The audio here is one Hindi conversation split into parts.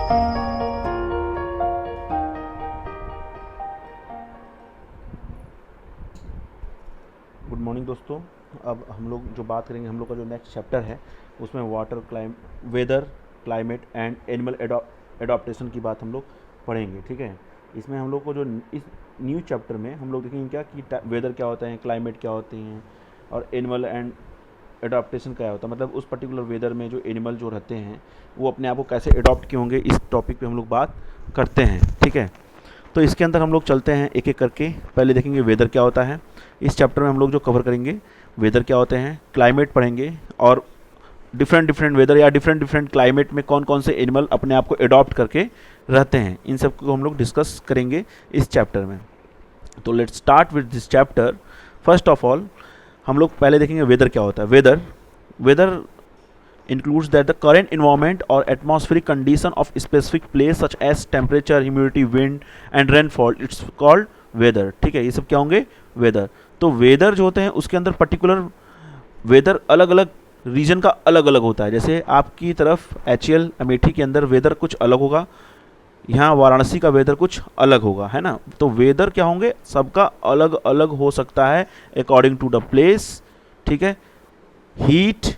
गुड मॉर्निंग दोस्तों। अब हम लोग जो बात करेंगे, हम लोग का जो नेक्स्ट चैप्टर है उसमें weather, climate and animal adaptation की बात हम लोग पढ़ेंगे। ठीक है, इसमें हम लोग को जो इस न्यू चैप्टर में हम लोग देखेंगे क्या कि वेदर क्या होता है, क्लाइमेट क्या होते हैं और एनिमल एंड एडॉप्टेशन क्या होता है। मतलब उस पर्टिकुलर वेदर में जो एनिमल जो रहते हैं वो अपने आप को कैसे एडॉप्ट किए होंगे, इस टॉपिक पे हम लोग बात करते हैं। ठीक है, तो इसके अंदर हम लोग चलते हैं एक एक करके। पहले देखेंगे वेदर क्या होता है। इस चैप्टर में हम लोग जो कवर करेंगे वेदर क्या होते हैं, क्लाइमेट पढ़ेंगे और डिफरेंट वेदर या डिफरेंट क्लाइमेट में कौन कौन से एनिमल अपने आप को एडॉप्ट करके रहते हैं, इन सब को हम लोग डिस्कस करेंगे इस चैप्टर में। तो let's start with this chapter. First of all हम लोग पहले देखेंगे वेदर क्या होता है। Weather includes that the current environment or atmospheric condition of specific place such as temperature, humidity, wind and rainfall, it's called weather। ठीक है, ये सब क्या होंगे, वेदर। तो वेदर जो होते हैं उसके अंदर पर्टिकुलर वेदर अलग अलग रीजन का अलग अलग होता है। जैसे आपकी तरफ HL अमेठी के अंदर वेदर कुछ अलग होगा, यहाँ वाराणसी का वेदर कुछ अलग होगा, है ना। तो वेदर क्या होंगे, सबका अलग अलग हो सकता है अकॉर्डिंग टू द प्लेस। ठीक है, हीट,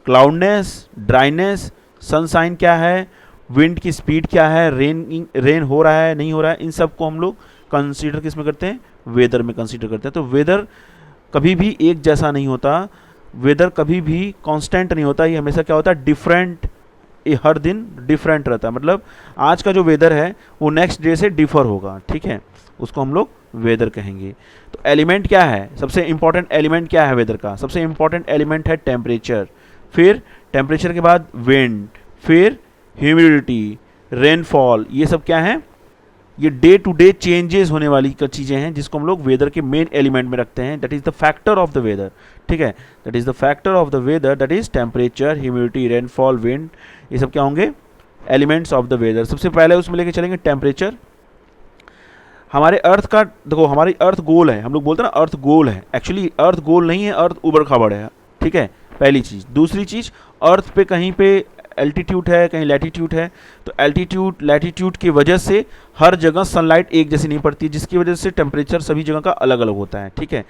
क्लाउडनेस, ड्राइनेस, सनशाइन क्या है, विंड की स्पीड क्या है, रेन हो रहा है नहीं हो रहा है, इन सब को हम लोग कंसीडर किस में करते हैं, वेदर में कंसीडर करते हैं। तो वेदर कभी भी एक जैसा नहीं होता, वेदर कभी भी कांस्टेंट नहीं होता, ये हमेशा क्या होता है, डिफरेंट, ये हर दिन डिफरेंट रहता है। मतलब आज का जो वेदर है वो नेक्स्ट डे से डिफर होगा। ठीक है, उसको हम लोग वेदर कहेंगे। तो एलिमेंट क्या है, सबसे इंपॉर्टेंट एलिमेंट क्या है वेदर का, सबसे इंपॉर्टेंट एलिमेंट है टेम्परेचर, फिर टेम्परेचर के बाद विंड, फिर ह्यूमिडिटी, रेनफॉल, ये सब क्या है, ये डे टू डे चेंजेस होने वाली चीज़ें हैं जिसको हम लोग वेदर के मेन एलिमेंट में रखते हैं। That is the factor of the weather. ठीक है, that is the factor of the weather, that is temperature, humidity, rainfall, wind, ये सब क्या होंगे, एलिमेंट्स ऑफ द वेदर। सबसे पहले उसमें लेके चलेंगे टेम्परेचर। हमारे अर्थ का देखो, हमारी अर्थ गोल है, हम लोग बोलते हैं ना अर्थ गोल है, एक्चुअली अर्थ गोल नहीं है, अर्थ उबड़ खाबड़ है। ठीक है, पहली चीज़। दूसरी चीज़, अर्थ पे कहीं पे एल्टीट्यूड है, कहीं लैटीट्यूड है, तो एल्टीट्यूड लैटीट्यूड की वजह से हर जगह सनलाइट एक जैसी नहीं पड़ती, जिसकी वजह से टेम्परेचर सभी जगह का अलग अलग होता है। ठीक है,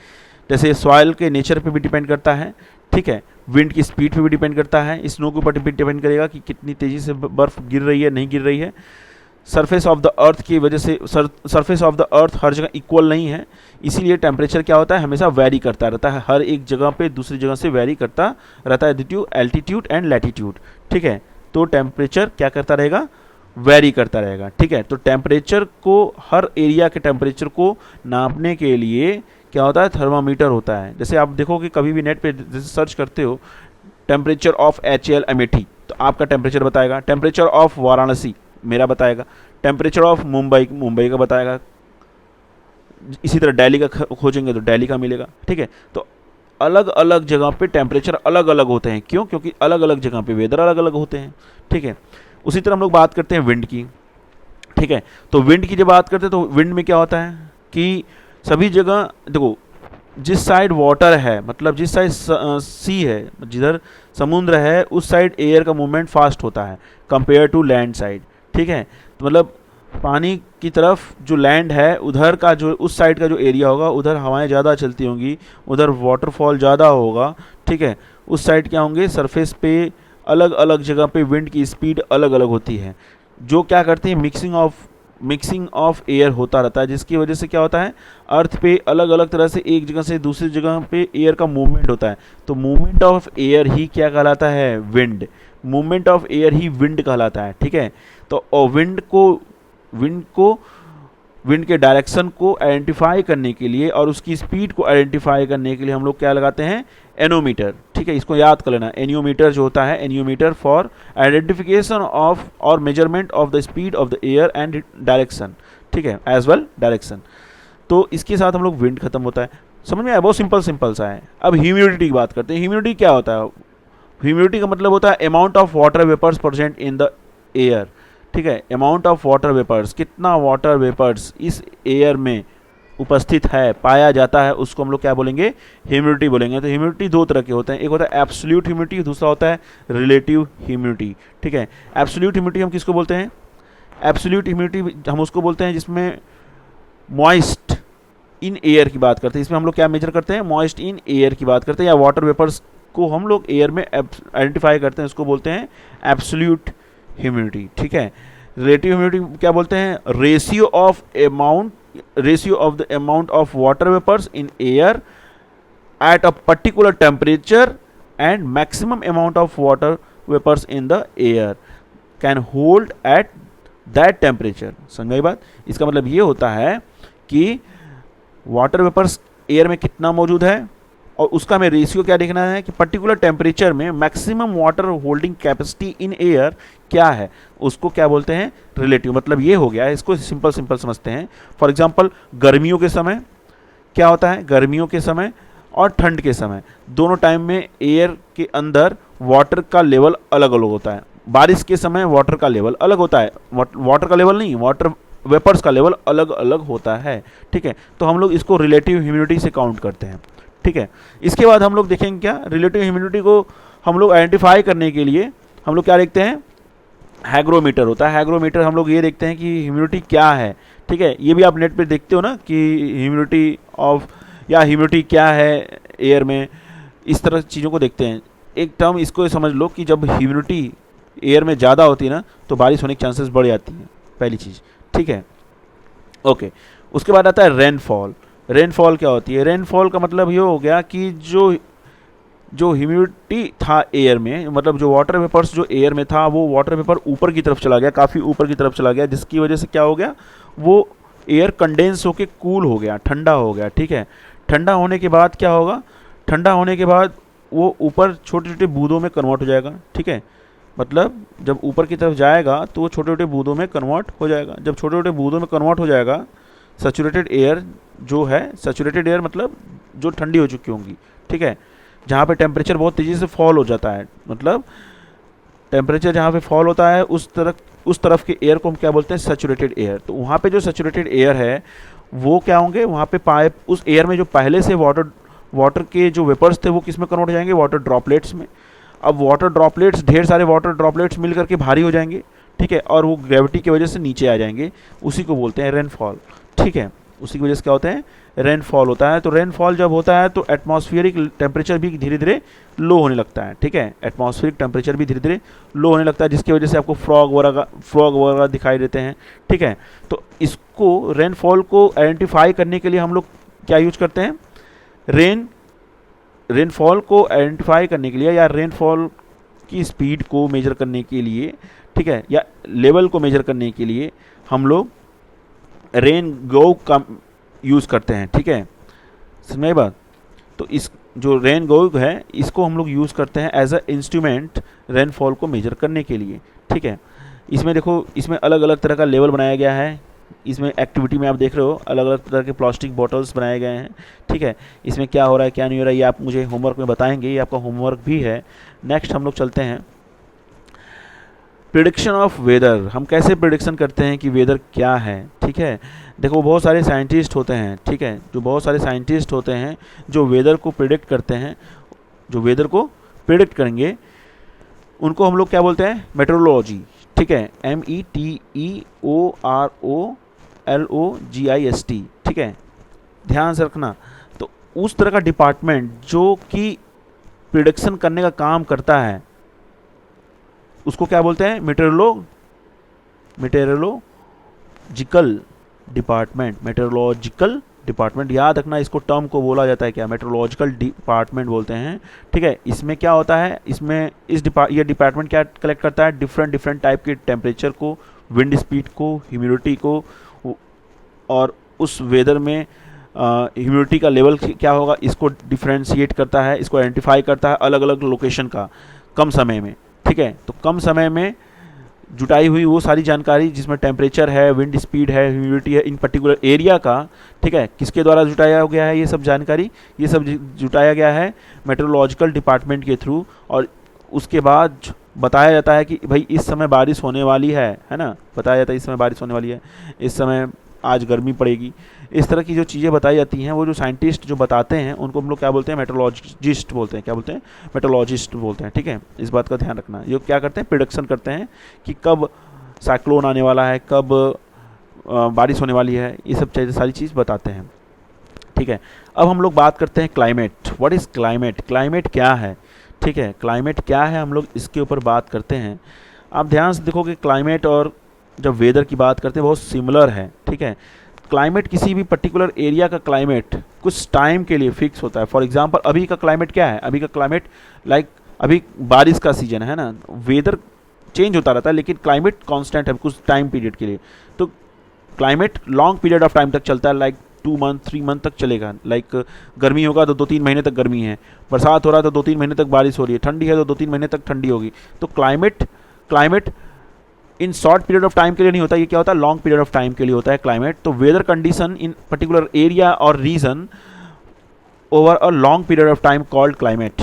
जैसे सॉइल के नेचर पे भी डिपेंड करता है। ठीक है, विंड की स्पीड पे भी डिपेंड करता है, स्नो के ऊपर डिपेंड करेगा कि कितनी तेज़ी से बर्फ़ गिर रही है नहीं गिर रही है। सरफेस ऑफ द अर्थ की वजह से सरफेस ऑफ द अर्थ हर जगह इक्वल नहीं है, इसीलिए टेम्परेचर क्या होता है, हमेशा वेरी करता रहता है, हर एक जगह पे दूसरी जगह से वेरी करता रहता है, due to altitude and latitude. ठीक है, तो टेम्परेचर क्या करता रहेगा, वेरी करता रहेगा। ठीक है, तो टेम्परेचर को, हर एरिया के टेम्परेचर को नापने के लिए क्या होता है, थर्मामीटर होता है। जैसे आप देखो कि कभी भी नेट पे जैसे सर्च करते हो टेम्परेचर ऑफ HL अमेठी, तो आपका टेम्परेचर बताएगा, टेम्परेचर ऑफ वाराणसी मेरा बताएगा, टेम्परेचर ऑफ मुंबई का बताएगा, इसी तरह दिल्ली का खोजेंगे तो दिल्ली का मिलेगा। ठीक है, तो अलग अलग जगह पे टेम्परेचर अलग अलग होते हैं। क्यों, क्योंकि अलग अलग जगह पे वेदर अलग अलग होते हैं। ठीक है, उसी तरह हम लोग बात करते हैं विंड की। ठीक है, तो विंड की जब बात करते हैं तो विंड में क्या होता है कि सभी जगह देखो, जिस साइड वाटर है, मतलब जिस साइड सी है, जिधर समुद्र है, उस साइड एयर का मूवमेंट फास्ट होता है कंपेयर टू लैंड साइड। ठीक है, तो मतलब पानी की तरफ जो लैंड है उधर का जो उस साइड का जो एरिया होगा उधर हवाएं ज़्यादा चलती होंगी, उधर वाटरफॉल ज़्यादा होगा। ठीक है, उस साइड क्या होंगे, सरफेस पे अलग अलग जगह पे विंड की स्पीड अलग अलग होती है, जो क्या करती है, मिक्सिंग ऑफ एयर होता रहता है, जिसकी वजह से क्या होता है, अर्थ पे अलग अलग तरह से एक जगह से दूसरी जगह पे एयर का मूवमेंट होता है। तो मूवमेंट ऑफ एयर ही क्या कहलाता है, wind. Movement of air he wind कहलाता है। ठीक है, तो विंड के डायरेक्शन को आइडेंटिफाई करने के लिए और उसकी स्पीड को आइडेंटिफाई करने के लिए हम लोग क्या लगाते हैं, एनोमीटर। ठीक है, इसको याद कर लेना, एनियोमीटर जो होता है, एनियोमीटर फॉर आइडेंटिफिकेशन ऑफ और measurement of the speed of the air and direction. ठीक है, एज वेल डायरेक्शन। तो इसके साथ हम लोग विंड खत्म होता है, समझ में आया, बहुत सिंपल सा है। अब ह्यूमिडिटी की बात करते हैं। ह्यूमिडिटी क्या होता है, ह्यूमिडिटी का मतलब होता है amount of water vapours present in the air. ठीक है, अमाउंट ऑफ वाटर वेपर्स, कितना वाटर वेपर्स इस एयर में उपस्थित है, पाया जाता है, उसको हम लोग क्या बोलेंगे, ह्यूमिडिटी बोलेंगे। तो ह्यूमिडिटी दो तरह के होते हैं, एक होता है एब्सोल्यूट ह्यूमिडिटी, दूसरा होता है रिलेटिव ह्यूमिडिटी। ठीक है, एब्सोल्यूट ह्यूमिडिटी हम किसको बोलते हैं, एब्सोल्यूट ह्यूमिडिटी हम उसको बोलते हैं जिसमें मॉइस्ट इन एयर की बात करते हैं। इसमें हम लोग क्या मेजर करते हैं, मॉइस्ट इन एयर की बात करते हैं, या वाटर वेपर्स को हम लोग एयर में आइडेंटिफाई करते हैं, उसको बोलते हैं एब्सोल्यूट ह्यूमिडिटी। ठीक है। रिलेटिव ह्यूमिडिटी क्या बोलते हैं, ratio of the amount of water vapours in air at a particular temperature and maximum amount of water vapors in the air can hold at that temperature। समझ में आई बात। इसका मतलब ये होता है कि वाटर वेपर्स एयर में कितना मौजूद है और उसका हमें रेशियो क्या देखना है कि पर्टिकुलर टेम्परेचर में maximum water holding capacity in air क्या है, उसको क्या बोलते हैं, रिलेटिव। मतलब ये हो गया है, इसको सिंपल समझते हैं। फॉर एग्जांपल गर्मियों के समय क्या होता है, गर्मियों के समय और ठंड के समय दोनों टाइम में एयर के अंदर वाटर का लेवल अलग अलग होता है। बारिश के समय वाटर का लेवल अलग होता है, वाटर का लेवल नहीं, वाटर वेपर्स का लेवल अलग अलग होता है। ठीक है। तो हम लोग इसको रिलेटिव ह्यूमिडिटी से काउंट करते हैं। ठीक है। इसके बाद हम लोग देखेंगे क्या, रिलेटिव ह्यूमिडिटी को हम लोग आइडेंटिफाई करने के लिए हम लोग क्या देखते हैं, हैग्रोमीटर होता है। हैग्रोमीटर हम लोग ये देखते हैं कि ह्यूमिडिटी क्या है। ठीक है। ये भी आप नेट पे देखते हो ना कि ह्यूमिडिटी ऑफ या ह्यूमिडिटी क्या है एयर में, इस तरह चीज़ों को देखते हैं। एक टर्म इसको समझ लो कि जब ह्यूमिडिटी एयर में ज़्यादा होती है ना तो बारिश होने की चांसेस बढ़ जाती हैं, पहली चीज़। ठीक है। ओके। उसके बाद आता है रेनफॉल। रेनफॉल क्या होती है, रेनफॉल का मतलब ये हो गया कि जो ह्यूमिडिटी था एयर में, मतलब जो वाटर वेपर्स जो एयर में था वो वाटर वेपर ऊपर की तरफ चला गया, काफ़ी ऊपर की तरफ चला गया, जिसकी वजह से क्या हो गया, वो एयर कंडेंस होके कूल हो गया, ठंडा हो गया। ठीक है। ठंडा होने के बाद क्या होगा, ठंडा होने के बाद वो ऊपर छोटे छोटे बूंदों में कन्वर्ट हो जाएगा। ठीक है। मतलब जब ऊपर की तरफ जाएगा तो वो छोटे छोटे बूंदों में कन्वर्ट हो जाएगा। जब छोटे छोटे बूंदों में कन्वर्ट हो जाएगा, सैचुरेटेड एयर जो है, सैचुरेटेड एयर मतलब जो ठंडी हो चुकी होंगी। ठीक है। जहाँ पे टेम्परेचर बहुत तेज़ी से फॉल हो जाता है, मतलब टेम्परेचर जहाँ पे फॉल होता है उस तरफ के एयर को हम क्या बोलते हैं, सैचुरेटेड एयर। तो वहाँ पे जो सैचुरेटेड एयर है वो क्या होंगे, वहाँ पे पाइप उस एयर में जो पहले से वाटर के जो वेपर्स थे वो किस में कन्वर्ट हो जाएंगे, वाटर ड्रॉपलेट्स में। अब वाटर ड्रॉपलेट्स, ढेर सारे वाटर ड्रॉपलेट्स मिल करके भारी हो जाएंगे। ठीक है। और वो ग्रेविटी की वजह से नीचे आ जाएंगे, उसी को बोलते हैं रेनफॉल। ठीक है। उसी की वजह से क्या होता है, रेनफॉल होता है। तो रेनफॉल जब होता है तो एटमॉस्फेरिक टेम्परेचर भी धीरे धीरे लो होने लगता है। ठीक है। एटमॉस्फेरिक टेम्परेचर भी धीरे धीरे लो होने लगता है, जिसकी वजह से आपको फ्रॉग वगैरह दिखाई देते हैं। ठीक है। तो इसको रेनफॉल को आइडेंटिफाई करने के लिए हम लोग क्या यूज करते हैं, रेनफॉल को आइडेंटिफाई करने के लिए या रेनफॉल की स्पीड को मेजर करने के लिए, ठीक है, या लेवल को मेजर करने के लिए हम लोग रेन गो का यूज़ करते हैं। ठीक है। समझ में बात। तो इस जो रेन गो है इसको हम लोग यूज़ करते हैं एज अ इंस्ट्रूमेंट रेनफॉल को मेजर करने के लिए। ठीक है। इसमें देखो, इसमें अलग अलग तरह का लेवल बनाया गया है। इसमें एक्टिविटी में आप देख रहे हो अलग अलग तरह के प्लास्टिक बॉटल्स बनाए गए हैं। ठीक है। इसमें क्या हो रहा है क्या नहीं हो रहा है ये आप मुझे होमवर्क में बताएंगे, ये आपका होमवर्क भी है। नेक्स्ट हम लोग चलते हैं प्रिडिक्शन ऑफ वेदर। हम कैसे प्रिडिक्शन करते हैं कि वेदर क्या है। ठीक है। देखो बहुत सारे साइंटिस्ट होते हैं, ठीक है, जो बहुत सारे साइंटिस्ट होते हैं जो वेदर को प्रिडिक्ट करते हैं, जो वेदर को प्रिडिक्ट करेंगे उनको हम लोग क्या बोलते हैं, मेट्रोलॉजी। ठीक है। METEOROLOGIST। ठीक है। ध्यान से रखना। तो उस तरह का डिपार्टमेंट जो कि प्रिडिक्शन करने का काम करता है उसको क्या बोलते हैं, मेटेरोलॉजिकल डिपार्टमेंट। याद रखना, इसको टर्म को बोला जाता है क्या, मेट्रोलॉजिकल डिपार्टमेंट बोलते हैं। ठीक है। इसमें क्या होता है, इसमें ये डिपार्टमेंट क्या कलेक्ट करता है, डिफरेंट टाइप के टेम्परेचर को, विंड स्पीड को, ह्यूमिडिटी को, और उस वेदर में ह्यूमिडिटी का लेवल क्या होगा इसको डिफ्रेंशिएट करता है, इसको आइडेंटिफाई करता है अलग अलग लोकेशन का कम समय में। ठीक है। तो कम समय में जुटाई हुई वो सारी जानकारी जिसमें टेम्परेचर है, विंड स्पीड है, ह्यूमिडिटी है, इन पर्टिकुलर एरिया का, ठीक है, किसके द्वारा जुटाया गया है ये सब जानकारी, ये सब जुटाया गया है मेट्रोलॉजिकल डिपार्टमेंट के थ्रू। और उसके बाद बताया जाता है कि भाई इस समय बारिश होने वाली है ना, बताया जाता है इस समय बारिश होने वाली है, इस समय आज गर्मी पड़ेगी। इस तरह की जो चीज़ें बताई जाती हैं वो जो साइंटिस्ट जो बताते हैं उनको हम लोग क्या बोलते हैं, मेट्रोलॉजिस्ट बोलते हैं। क्या बोलते हैं, मेट्रोलॉजिस्ट बोलते हैं। ठीक है। इस बात का ध्यान रखना। ये क्या करते हैं, प्रिडिक्शन करते हैं कि कब साइक्लोन आने वाला है, कब बारिश होने वाली है, ये सब चीज़ें सारी चीज़ बताते हैं। ठीक है, अब हम लोग बात करते हैं climate. What is climate? Climate क्या है? ठीक है, क्लाइमेट क्या है, हम लोग इसके ऊपर बात करते हैं। आप ध्यान से देखोगे क्लाइमेट और जब वेदर की बात करते हैं बहुत सिमिलर है। ठीक है, क्लाइमेट किसी भी पर्टिकुलर एरिया का क्लाइमेट कुछ टाइम के लिए फिक्स होता है। फॉर एग्जांपल अभी का क्लाइमेट क्या है? अभी का क्लाइमेट लाइक अभी बारिश का सीजन है ना, वेदर चेंज होता रहता है लेकिन क्लाइमेट कांस्टेंट है कुछ टाइम पीरियड के लिए। तो climate long period of time तक चलता है, लाइक 2 मंथ 3 मंथ तक चलेगा। लाइक गर्मी होगा तो 2-3 महीने तक गर्मी है, बरसात हो रहा है तो 2-3 महीने तक बारिश हो रही है, ठंडी है तो 2-3 महीने तक ठंडी होगी। तो climate in short period of time के लिए नहीं होता, ये क्या होता है? लॉन्ग पीरियड ऑफ टाइम के लिए होता है क्लाइमेट। तो weather condition in particular area और region over a long period of time called climate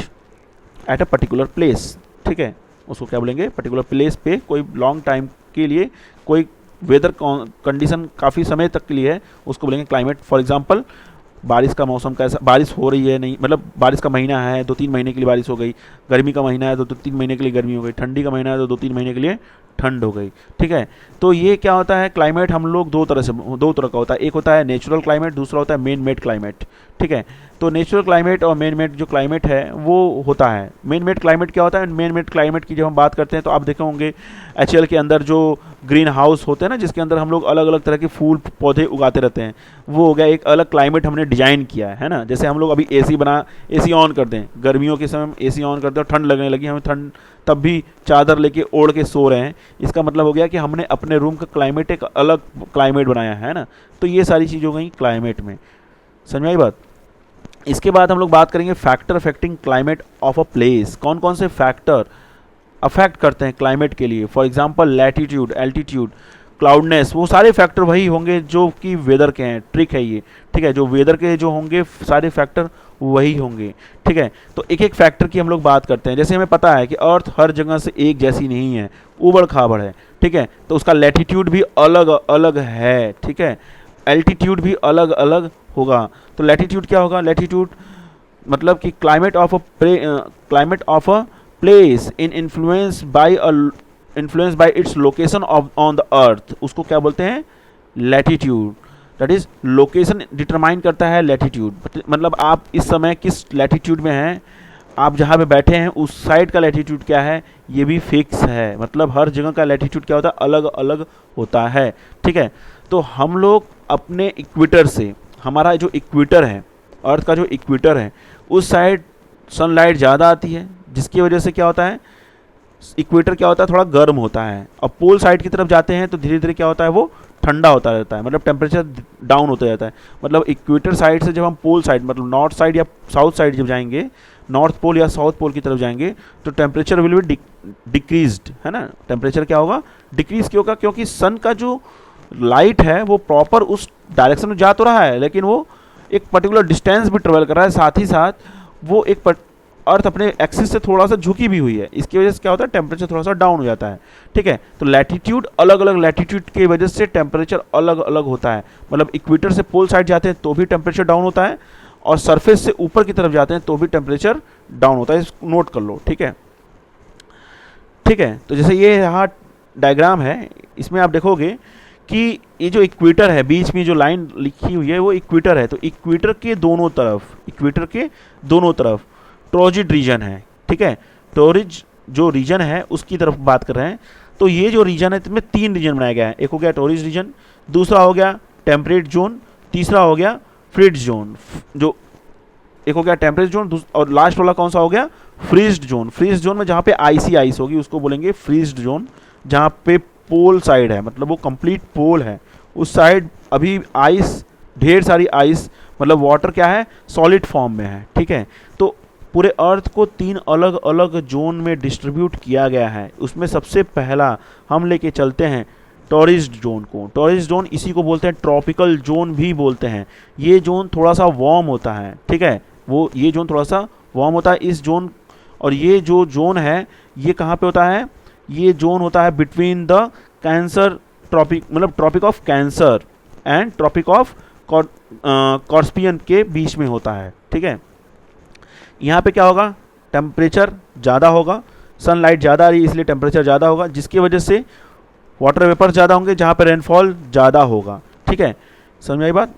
at a particular place. ठीक है, उसको क्या बोलेंगे? पर्टिकुलर प्लेस पे कोई लॉन्ग टाइम के लिए कोई वेदर कंडीशन काफ़ी समय तक के लिए है, उसको बोलेंगे क्लाइमेट। फॉर एग्जांपल बारिश का मौसम कैसा, बारिश हो रही है नहीं, मतलब बारिश का महीना है 2-3 महीने के लिए बारिश हो गई, गर्मी का महीना है तो 2-3 महीने के लिए गर्मी हो गई, ठंडी का महीना है तो 2-3 महीने के लिए ठंड हो गई। ठीक है, तो ये क्या होता है? क्लाइमेट हम लोग दो तरह का होता है। एक होता है नेचुरल क्लाइमेट, दूसरा होता है मैन मेड क्लाइमेट। ठीक है, तो नेचुरल क्लाइमेट और मैन मेड जो क्लाइमेट है वो होता है। मैन मेड क्लाइमेट क्या होता है? मैन मेड क्लाइमेट की जब हम बात करते हैं तो आप देखे होंगे एचएल के अंदर जो ग्रीन हाउस होते हैं ना, जिसके अंदर हम लोग अलग अलग तरह के फूल पौधे उगाते रहते हैं, वो हो गया एक अलग क्लाइमेट हमने डिजाइन किया है ना। जैसे हम लोग अभी एसी ऑन कर दें, गर्मियों के समय एसी ऑन करते हैं और ठंड लगने लगी, हमें ठंड तब भी चादर लेके ओढ़ के सो रहे हैं, इसका मतलब हो गया कि हमने अपने रूम का क्लाइमेट एक अलग क्लाइमेट बनाया है ना। तो ये सारी चीज़ हो गई क्लाइमेट में, समझ में आई बात? इसके बाद हम लोग बात करेंगे factor affecting climate of a place. कौन कौन से फैक्टर अफेक्ट करते हैं क्लाइमेट के लिए? For example latitude, altitude, cloudiness, वो सारे फैक्टर वही होंगे जो कि वेदर के हैं। ट्रिक है ये, ठीक है, जो वेदर के जो होंगे सारे फैक्टर वही होंगे। ठीक है, तो एक एक फैक्टर की हम लोग बात करते हैं। जैसे हमें पता है कि अर्थ हर जगह से एक जैसी नहीं है, ऊबड़ खाबड़ है। ठीक है, तो उसका लैटिट्यूड भी अलग अलग है। ठीक है, एल्टीट्यूड भी अलग अलग होगा। तो लैटिट्यूड क्या होगा? लैटिट्यूड मतलब कि climate of a place in influence by its location on the earth, उसको क्या बोलते हैं? Latitude. That is location determine करता है लैटिट्यूड। मतलब आप इस समय किस लैटिट्यूड में हैं, आप जहाँ पे बैठे हैं उस साइड का लैटिट्यूड क्या है, ये भी फिक्स है। मतलब हर जगह का लैटिट्यूड क्या होता है? अलग अलग होता है। ठीक है, तो हम लोग अपने इक्वेटर से, हमारा जो इक्वेटर है, अर्थ का जो इक्वेटर है, उस साइड सनलाइट ज़्यादा आती है, जिसकी वजह से क्या होता है? इक्वेटर क्या होता है? थोड़ा गर्म होता है। अब पोल साइड की तरफ जाते हैं तो धीरे धीरे क्या होता है? वो ठंडा होता रहता है, मतलब टेम्परेचर डाउन होता रहता है। मतलब इक्वेटर साइड से जब हम पोल साइड, मतलब नॉर्थ साइड या साउथ साइड जब जाएंगे, नॉर्थ पोल या साउथ पोल की तरफ जाएंगे, तो टेम्परेचर विल बी डिक्रीज्ड, है ना। टेम्परेचर क्या होगा? डिक्रीज क्यों होगा? क्योंकि सन का जो लाइट है वो प्रॉपर उस डायरेक्शन में जा तो रहा है, लेकिन वो एक पर्टिकुलर डिस्टेंस भी ट्रेवल कर रहा है, साथ ही साथ वो एक अर्थ अपने एक्सिस से थोड़ा सा झुकी भी हुई है। इसकी वजह से क्या होता है? टेम्परेचर थोड़ा सा डाउन हो जाता है। ठीक है, तो लैटिट्यूड अलग अलग लैटिट्यूड की वजह से टेम्परेचर अलग अलग होता है। मतलब इक्वेटर से पोल साइड जाते हैं तो भी टेम्परेचर डाउन होता है, और सरफेस से ऊपर की तरफ जाते हैं तो भी टेम्परेचर डाउन होता है। इसको नोट कर लो। ठीक है, ठीक है, तो जैसे ये यहाँ डायग्राम है, इसमें आप देखोगे कि ये जो इक्वेटर है, बीच में जो लाइन लिखी हुई है वो इक्वेटर है। तो इक्वेटर के दोनों तरफ टॉररिड रीजन है। ठीक है, टॉररिड जो रीजन है उसकी तरफ बात कर रहे हैं। तो ये जो रीजन है इसमें 3 रीजन बनाया गया है। एक हो गया टॉररिड रीजन, दूसरा हो गया टेम्परेट जोन, तीसरा हो गया फ्रीज जोन। जो एक हो गया टेम्परेट जोन, और लास्ट वाला कौन सा हो गया? Freezed zone. फ्रीज जोन में जहाँ पे आइस होगी उसको बोलेंगे फ्रीज्ड जोन। जहाँ पे पोल साइड है, मतलब वो कंप्लीट पोल है, उस साइड अभी आइस, ढेर सारी आइस, मतलब वाटर क्या है? सॉलिड फॉर्म में है। ठीक है, तो पूरे अर्थ को 3 अलग अलग जोन में डिस्ट्रीब्यूट किया गया है। उसमें सबसे पहला हम लेके चलते हैं टॉररिड जोन को। टॉररिड जोन इसी को बोलते हैं ट्रॉपिकल जोन भी बोलते हैं। ये जोन थोड़ा सा वार्म होता है। ठीक है, ये जोन थोड़ा सा वार्म होता है। इस जोन, और ये जो जोन है ये कहाँ पे होता है? ये जोन होता है बिटवीन द कैंसर ट्रॉपिक, मतलब tropic of cancer and tropic of Capricorn के बीच में होता है। ठीक है, यहाँ पे क्या होगा? टेम्परेचर ज़्यादा होगा, सनलाइट ज़्यादा आ रही है इसलिए टेम्परेचर ज़्यादा होगा, जिसकी वजह से वाटर वेपर ज़्यादा होंगे जहाँ पे रेनफॉल ज़्यादा होगा, ठीक है, समझ में आई बात।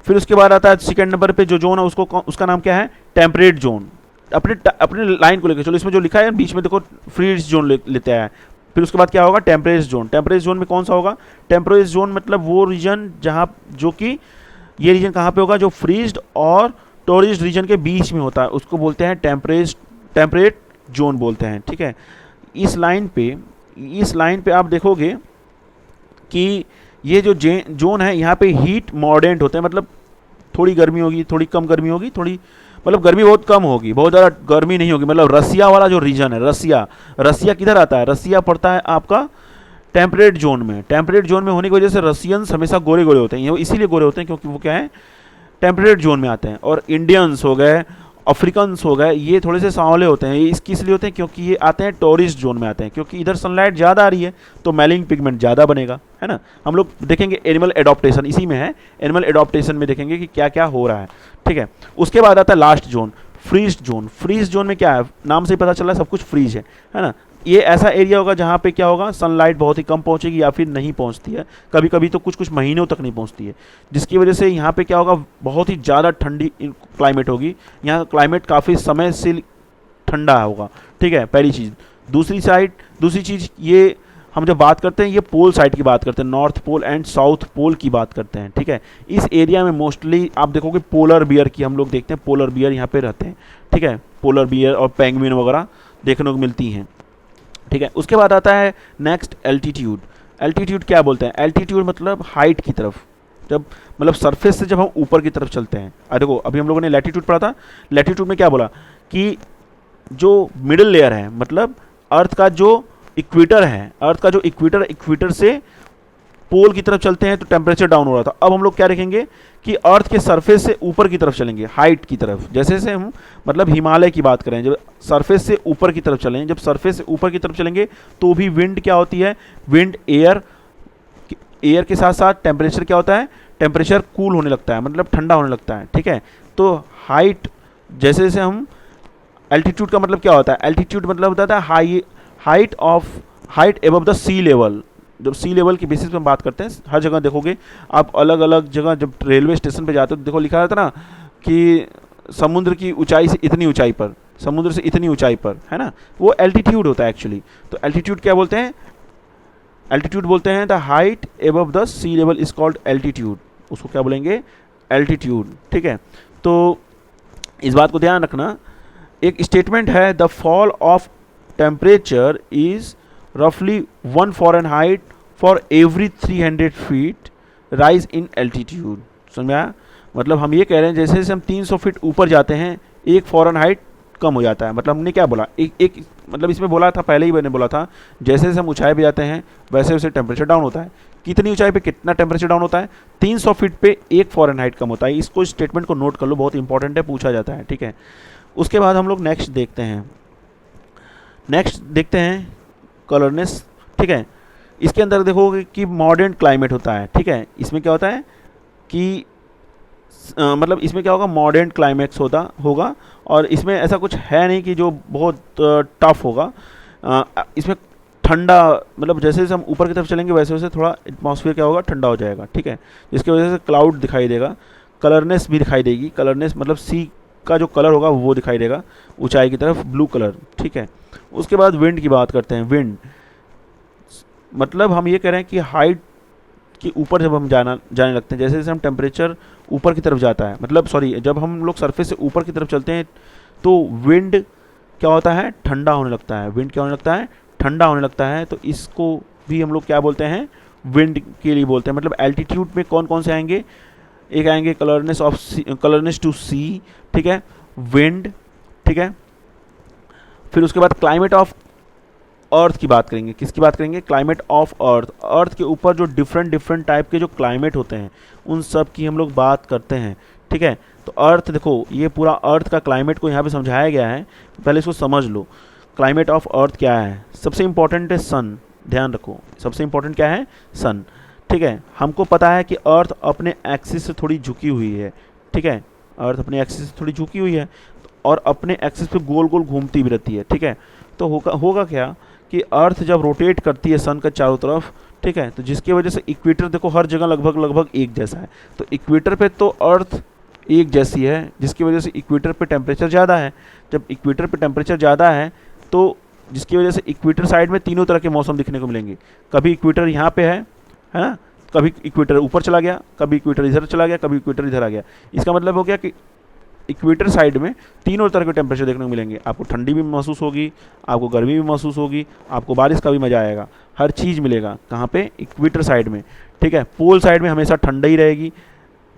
फिर उसके बाद आता है सेकंड नंबर पे जो जोन है उसको, उसका नाम क्या है, टेम्परेट जोन। अपने लाइन को लेकर चलो, इसमें जो लिखा है बीच में देखो फ्रीज जोन लेते हैं। फिर उसके बाद क्या होगा, टेम्परेट जोन। टेम्परेट जोन में कौन सा होगा, टेम्परेट जोन मतलब वो रीजन जहाँ, जो कि ये रीजन कहाँ पे होगा, जो फ्रीज्ड और टोरिस्ट रीजन के बीच में होता है, उसको बोलते हैं टेम्परेट जोन बोलते हैं, ठीक है। इस लाइन पे आप देखोगे कि ये जो जोन है यहाँ पे हीट मॉडरेट होते हैं, मतलब थोड़ी गर्मी होगी, थोड़ी कम गर्मी होगी, थोड़ी मतलब गर्मी बहुत कम होगी, बहुत ज़्यादा गर्मी नहीं होगी। मतलब रसिया वाला जो रीजन है, रसिया किधर आता है, रसिया पड़ता है आपका टेम्परेट जोन में। टेम्परेट जोन में होने की वजह से रसियंस हमेशा गोरे गोरे होते हैं, ये इसीलिए गोरे होते हैं क्योंकि वो क्या है, टेम्परेट जोन में आते हैं। और इंडियंस हो गए, अफ्रीकन्स हो गए, ये थोड़े से सांवले होते हैं। ये इसकी इसलिए होते हैं क्योंकि ये आते हैं टूरिस्ट जोन में आते हैं, क्योंकि इधर सनलाइट ज़्यादा आ रही है तो मेलानिन पिगमेंट ज़्यादा बनेगा, है ना। हम लोग देखेंगे एनिमल एडॉप्टेशन, इसी में है, एनिमल एडॉप्टेशन में देखेंगे कि क्या क्या हो रहा है, ठीक है। उसके बाद आता है last zone, freeze zone. Freeze zone में क्या है, नाम से ही पता चल रहा है सब कुछ फ्रीज है ना। ये ऐसा एरिया होगा जहाँ पे क्या होगा, सनलाइट बहुत ही कम पहुँचेगी या फिर नहीं पहुँचती है, कभी कभी तो कुछ कुछ महीनों तक नहीं पहुँचती है, जिसकी वजह से यहाँ पे क्या होगा, बहुत ही ज़्यादा ठंडी क्लाइमेट होगी। यहाँ क्लाइमेट काफ़ी समय से ठंडा होगा, ठीक है, पहली चीज़। दूसरी चीज़ ये हम जब बात करते हैं, ये पोल साइड की बात करते हैं, north pole and south pole की बात करते हैं, ठीक है। इस एरिया में मोस्टली आप देखोगे पोलर बियर की हम लोग देखते हैं, पोलर बियर यहाँ पे रहते हैं, ठीक है। पोलर बियर और पेंगुइन वगैरह देखने को मिलती हैं, ठीक है। उसके बाद आता है नेक्स्ट एल्टीट्यूड। एल्टीट्यूड क्या बोलते हैं, एल्टीट्यूड मतलब हाइट की तरफ, जब मतलब सरफेस से जब हम ऊपर की तरफ चलते हैं। देखो अभी हम लोगों ने लैटीट्यूड पढ़ा था, लैटीट्यूड में क्या बोला कि जो मिडिल लेयर है, मतलब अर्थ का जो इक्वेटर है, अर्थ का जो इक्वेटर से पोल की तरफ चलते हैं तो टेम्परेचर डाउन हो रहा था। अब हम लोग क्या देखेंगे कि अर्थ के सरफेस से ऊपर की तरफ चलेंगे, हाइट की तरफ। जैसे से हम मतलब हिमालय की बात करें, जब सरफेस से ऊपर की तरफ चलेंगे, जब सरफेस से ऊपर की तरफ चलेंगे तो भी विंड क्या होती है, विंड एयर के साथ साथ टेम्परेचर क्या होता है, टेम्परेचर कूल होने लगता है, मतलब ठंडा होने लगता है, ठीक है। तो हाइट, जैसे जैसे हम एल्टीट्यूड का मतलब क्या होता है, एल्टीट्यूड मतलब होता है height above the sea level. जब सी लेवल की बेसिस पे बात करते हैं, हर जगह देखोगे आप, अलग अलग जगह जब रेलवे स्टेशन पे जाते हो तो देखो लिखा रहता ना कि समुद्र की ऊंचाई से इतनी ऊंचाई पर, समुद्र से इतनी ऊंचाई पर, है ना, वो एल्टीट्यूड होता है एक्चुअली। तो एल्टीट्यूड क्या बोलते हैं, एल्टीट्यूड बोलते हैं the height above the sea level is called altitude, उसको क्या बोलेंगे, एल्टीट्यूड, ठीक है। तो इस बात को ध्यान रखना, एक स्टेटमेंट है, the fall of temperature is रफली 1 Fahrenheit for every 300 feet rise in altitude. समझ में आया, मतलब हम ये कह रहे हैं जैसे जैसे हम 300 फीट ऊपर जाते हैं 1 फ़ारेनहाइट कम हो जाता है। मतलब हमने क्या बोला, एक मतलब इसमें बोला था, पहले ही मैंने बोला था, जैसे जैसे हम ऊंचाई पे जाते हैं वैसे वैसे टेम्परेचर डाउन होता है। कितनी ऊंचाई पे कितना टेम्परेचर डाउन होता है, 300 फीट पे 1 फ़ारेनहाइट कम होता है। इसको स्टेटमेंट को नोट कर लो, बहुत इंपॉर्टेंट है, पूछा जाता है, ठीक है। उसके बाद हम लोग नेक्स्ट देखते हैं कलरनेस, ठीक है। इसके अंदर देखोगे कि मॉडर्न क्लाइमेट होता है, ठीक है। इसमें क्या होता है कि मतलब इसमें क्या होगा, मॉडर्न क्लाइमेक्स होगा और इसमें ऐसा कुछ है नहीं कि जो बहुत टफ होगा। इसमें ठंडा, मतलब जैसे जैसे हम ऊपर की तरफ चलेंगे वैसे वैसे थोड़ा एटमॉस्फेयर क्या होगा, ठंडा हो जाएगा, ठीक है। जिसकी वजह से क्लाउड दिखाई देगा, कलरनेस भी दिखाई देगी। कलरनेस मतलब सी का जो कलर होगा वो दिखाई देगा ऊंचाई की तरफ, ब्लू कलर, ठीक है। उसके बाद विंड की बात करते हैं। विंड मतलब हम ये कह रहे हैं कि हाइट के ऊपर जब हम जाने लगते हैं, जैसे जैसे हम टेम्परेचर ऊपर की तरफ जाता है, मतलब सॉरी, जब हम लोग सरफेस से ऊपर की तरफ चलते हैं तो विंड क्या होता है, ठंडा होने लगता है। विंड क्या होने लगता है, ठंडा होने लगता है। तो इसको भी हम लोग क्या बोलते हैं, विंड के लिए बोलते हैं। मतलब एल्टीट्यूड में कौन कौन से आएंगे, एक आएंगे कलरनेस टू सी, ठीक है, विंड, ठीक है। फिर उसके बाद क्लाइमेट ऑफ अर्थ की बात करेंगे। किसकी बात करेंगे, क्लाइमेट ऑफ अर्थ। अर्थ के ऊपर जो डिफरेंट टाइप के जो क्लाइमेट होते हैं उन सब की हम लोग बात करते हैं, ठीक है। तो अर्थ देखो, ये पूरा अर्थ का क्लाइमेट को यहाँ पे समझाया गया है, पहले इसको समझ लो। क्लाइमेट ऑफ अर्थ क्या है, सबसे इंपॉर्टेंट है सन, ध्यान रखो, सबसे इंपॉर्टेंट क्या है, सन, ठीक है। हमको पता है कि अर्थ अपने एक्सिस से थोड़ी झुकी हुई है, ठीक है, अर्थ अपने एक्सिस से थोड़ी झुकी हुई है और अपने एक्सिस पे गोल गोल घूमती भी रहती है, ठीक है। तो होगा क्या कि अर्थ जब रोटेट करती है सन के चारों तरफ, ठीक है। तो जिसकी वजह से इक्वेटर देखो हर जगह लगभग एक जैसा है, तो इक्वेटर पे तो अर्थ एक जैसी है, जिसकी वजह से इक्वेटर पे टेम्परेचर ज़्यादा है। जब इक्वेटर पे टेम्परेचर ज़्यादा है तो जिसकी वजह से इक्वेटर साइड में तीनों तरह के मौसम दिखने को मिलेंगे। कभी इक्वेटर यहाँ पे है ना, कभी इक्वेटर ऊपर चला गया, कभी इक्वेटर इधर चला गया, कभी इक्वेटर इधर आ गया। इसका मतलब हो गया कि इक्वेटर साइड में तीनों तरह के टेम्परेचर देखने को मिलेंगे। आपको ठंडी भी महसूस होगी, आपको गर्मी भी महसूस होगी, आपको बारिश का भी मज़ा आएगा, हर चीज़ मिलेगा। कहाँ पे? इक्वेटर साइड में, ठीक है। पोल साइड में हमेशा ठंडा ही रहेगी,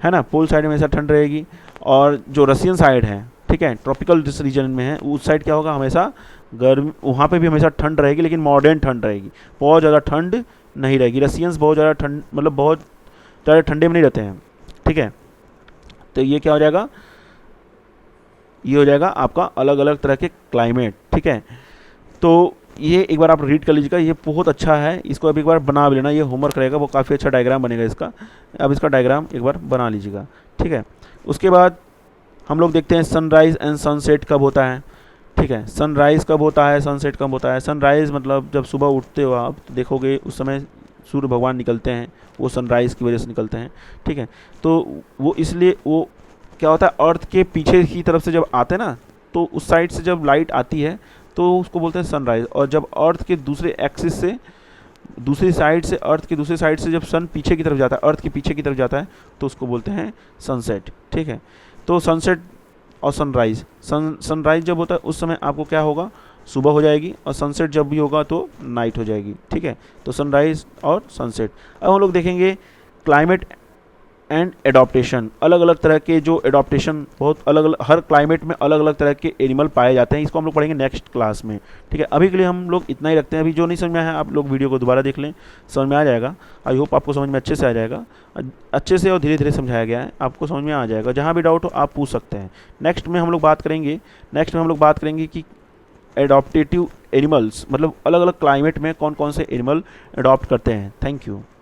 है ना, पोल साइड में हमेशा ठंड रहेगी। और जो रशियन साइड है, ठीक है, ट्रॉपिकल जिस रीजन में है उस साइड क्या होगा, हमेशा गर्म, वहाँ पे भी हमेशा ठंड रहेगी, लेकिन मॉडर्न ठंड रहेगी, बहुत ज़्यादा ठंड नहीं रहेगी। रशियंस बहुत ज़्यादा ठंड, मतलब बहुत ज़्यादा ठंडे में नहीं रहते हैं, ठीक है। तो ये क्या हो जाएगा, ये हो जाएगा आपका अलग अलग तरह के क्लाइमेट, ठीक है। तो ये एक बार आप रीड कर लीजिएगा, ये बहुत अच्छा है, इसको अब एक बार बना भी लेना, ये होमवर्क रहेगा, वो काफ़ी अच्छा डायग्राम बनेगा इसका। अब इसका डायग्राम एक बार बना लीजिएगा, ठीक है। उसके बाद हम लोग देखते हैं सनराइज़ एंड सनसेट कब होता है, ठीक है। सनराइज़ कब होता है, सनसेट कब होता है। सनराइज़ मतलब जब सुबह उठते हो आप तो देखोगे उस समय सूर्य भगवान निकलते हैं, वो सनराइज़ की वजह से निकलते हैं, ठीक है। तो वो इसलिए वो क्या होता है, अर्थ के पीछे की तरफ से जब आते हैं ना, तो उस साइड से जब लाइट आती है तो उसको बोलते हैं सनराइज़। और जब अर्थ के दूसरे एक्सिस से, दूसरी साइड से, अर्थ की दूसरी साइड से जब सन पीछे की तरफ जाता है, अर्थ के पीछे की तरफ जाता है, तो उसको बोलते हैं सनसेट, ठीक है। तो सनसेट और सनराइज़, सनराइज़ जब होता है उस समय आपको क्या होगा, सुबह हो जाएगी, और सनसेट जब भी होगा तो नाइट हो जाएगी, ठीक है। तो सनराइज़ और सनसेट। अब हम लोग देखेंगे क्लाइमेट एंड एडॉप्टेशन, अलग अलग तरह के जो एडॉप्टेशन, बहुत अलग अलग, हर क्लाइमेट में अलग अलग तरह के एनिमल पाए जाते हैं। इसको हम लोग पढ़ेंगे नेक्स्ट क्लास में, ठीक है। अभी के लिए हम लोग इतना ही रखते हैं। अभी जो नहीं समझ में आया आप लोग वीडियो को दोबारा देख लें, समझ में आ जाएगा। आई होप आपको समझ में अच्छे से आ जाएगा, अच्छे से और धीरे धीरे समझाया गया है, आपको समझ में आ जाएगा। जहाँ भी डाउट हो आप पूछ सकते हैं। नेक्स्ट में हम लोग बात करेंगे कि एडॉप्टेटिव एनिमल्स मतलब अलग अलग क्लाइमेट में कौन कौन से एनिमल अडॉप्ट करते हैं। Thank you.